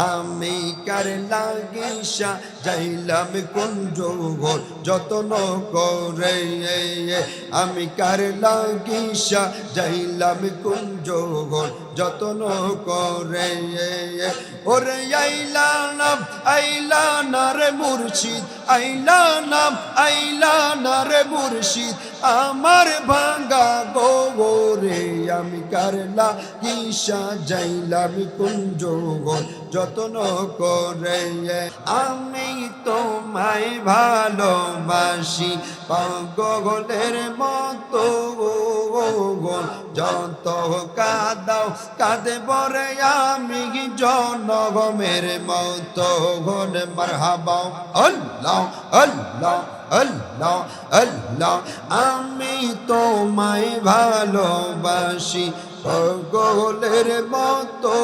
আমি কার লাগিসা যাইলাম কুঞ্জ ঘর যতন করে আমি কার লাগিসা যাইলাম কুঞ্জ ঘর যতন করে ওরে আইলা না রে মুর্শিদ আইলা না রে মুর্শিদ আমার ভাঙ্গা গোরে আমি কার লাগিসা যাইলাম কুঞ্জ ঘর যতন করে আমি তোমায় ভালোবাসি পাগলের মতো যত কাদাও কাঁদে বরে আমি জনগমের মতো গনে মারহাবা আল্লাহ আল্লাহ আল্লাহ আল্লাহ আমি তোমায় ভালোবাসি পাগলের মতো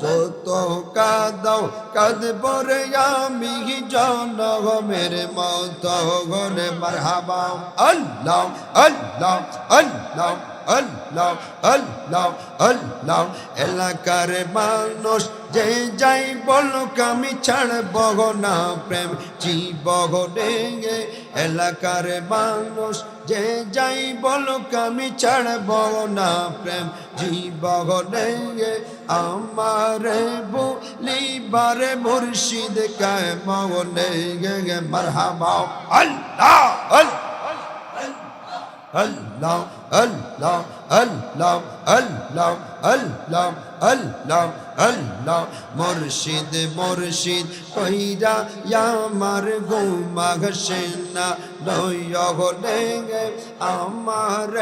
যত কাদাও কাঁদে বরে আমি জনগমের মতো গনে মারহাবা আল্লাহ আল্লাহ আল্লাহ আল্লাহ আল্লাহ আল্লাহ এলাকার মানুষ যে যাই বলুক আমি ছাড়ব না প্রেম জীবনে এলাকার মানুষ যে যাই বলুক আমি ছাড়ব না প্রেম জীবনে আমার বলিবারে মুর্শিদ কেমনে মারহাবা আল্লাহ আল্লাহ আল্লাহ আল্লাহ আল্লাহ আল্লাহ আল্লাহ আল্লাহ মুর্শিদ মুর্শিদ কইরা আমার গোমা ঘসেনা নয়গনে আমার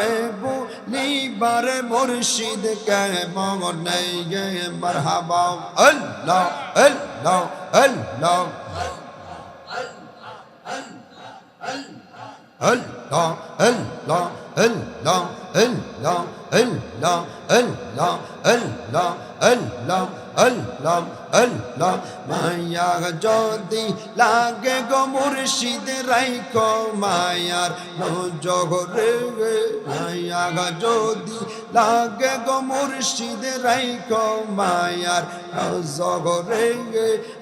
বলিবার মুর্শিদ কেমনে মারহাবা আল্লাহ আল্লাহ আল্লাহ Allah, Allah, Allah, Allah, Allah, Allah, Allah, Allah, Allah, Allah, মায়া যদি লাগে গো মুর্শিদ রাইখো মায়ার জগরে মায়া যদি লাগে গো মুর্শিদ রাইখো মায়ার জগরে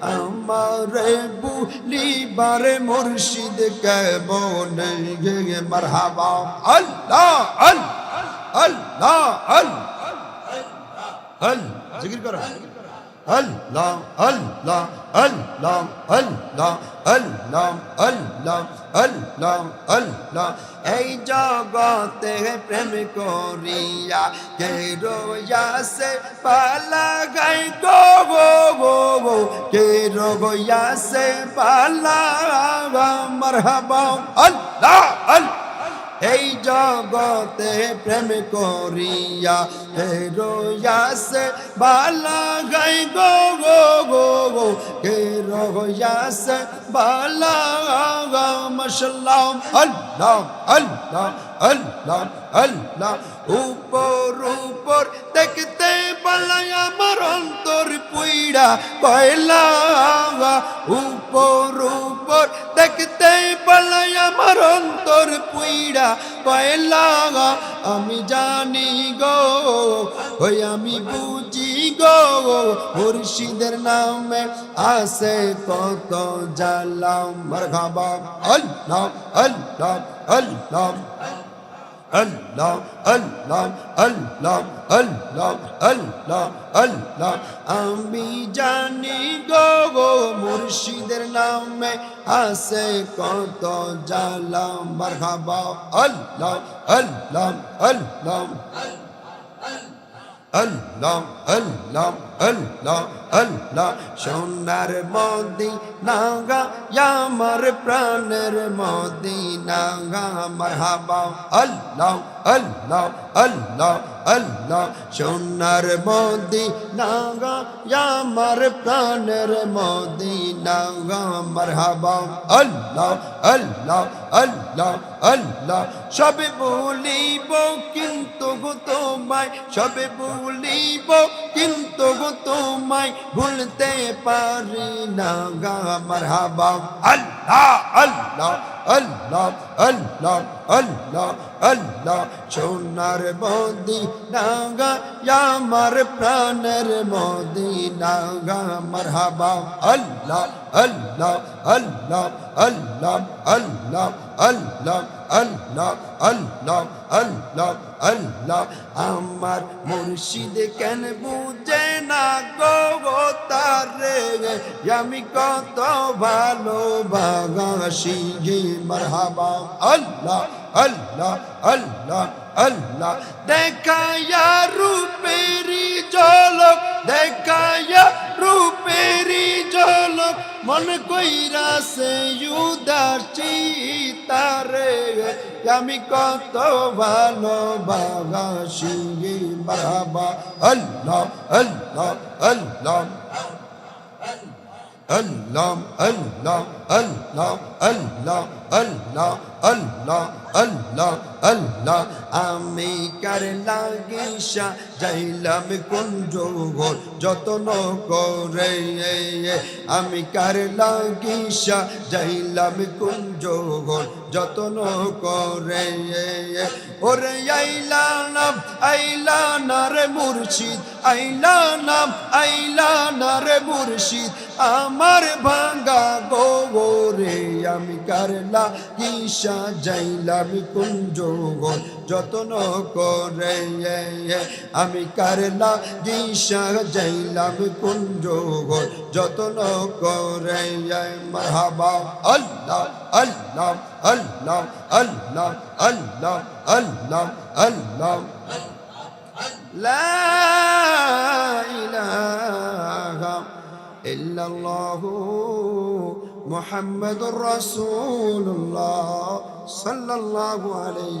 আমারে বুলিবারে মুর্শিদ কেমনে মারহাবা আল্লাহ আল্লাহ আল্লাহ আল্লাহ জিকির করো আল্লাহ আল্লাহ আল্লাহ আল্লাহ আল্লাহ আল্লাহ আল্লাহ আল্লাহ এই জগতে প্রেম করিয়া কে রোয়াছে পালা গাই গো গো গো গো কে রোয়াছে পালা মারহাবা আল্লাহ আল্লাহ এই জগতে প্রেম করিয়া হে রোয়াছে বালা গাই গো গো গো গো কে রোয়াছে বালা মাশাআল্লাহ আল্লাহ আল্লাহ আল্লাহ আল্লাহ উপর উপর দেখতে পালাই আমার অন্তর পুইড়া কয়লা উপর উপর দেখতে পালাই আমার অন্তর পুইড়া কয়লা আমি জানি গো ওই আমি বুঝি গো মুর্শিদের নামে আছে কত জালাম মারহাবা আল্লাহ আল্লাহ আল্লাহ Allah, Allah, Allah, Allah, Allah, Allah, আমি জানি গো গো মুর্শিদের নামে আছে কত জালা মারহাবা আল্লাহ আল্লাহ আল্লাহ আল্লাহ আল্লাহ আল্লাহ আল্লাহ সোনার মদিনা গা আমার প্রাণের মদিনা গা মারহাবা আল্লাহ আল্লাহ আল্লাহ আল্লাহ সোনার মদিনা গা আমার প্রাণের মদিনা গা মারহাবা আল্লাহ আল্লাহ আল্লাহ আল্লাহ সবে বলিব কিন্তু গো তোমায় সবে বলিব কিন্তু গো তোমায় ভুলতে পারি না গা মারহাবা আল্লাহ আল্লাহ আল্লাহ আল্লাহ আল্লাহ আল্লাহ সোনার মদিনা গা আমার প্রাণের মদিনা গা মারহাবা আল্লাহ আল্লাহ আল্লাহ আল্লাহ আল্লাহ আল্লাহ আল্লাহ আল্লাহ আল্লাহ আল্লাহ আমার মুর্শিদ কেন বুঝে না গো তারে আমি কত ভালোবাসি গে মারহাবা আল্লাহ আল্লাহ আল্লাহ আল্লাহ দেখায়া রূপেরি ঝলক দেখায়া রূপেরি ঝলক মন কইরা সে উদার চিতারে আমি কত ভালোবাসি গে মারহাবা আল্লাহ আল্লাহ আল্লাহ আল্লাহ আল্লাহ আল্লাহ আল্লাহ আল্লাহ আল্লাহ আল্লাহ আল্লাহ আমি কার লাগিসা যাইলাম কুঞ্জ ঘোর যতন করে আমি কার লাগিসা যাইলাম কুঞ্জ ঘোর যতন করে ওরে আইলা না রে মুর্শিদ আইলা না রে মুর্শিদ আমার ভাঙ্গা গোরে আমি কার লাগিসা যাইলাম কুঞ্জ ঘোর যতন করে আমি কার লাগিসা যাইলাম কুঞ্জ ঘোর যতন করে মারহাবা আল্লাহ আল্লাহ আল্লাহ আল্লাহ আল্লাহ আল্লাহ আল্লাহ লা ইলাহা ইল্লাল্লাহু মুহাম্মাদুর রাসূলুল্লাহ সাল্লাল্লাহু আলাইহি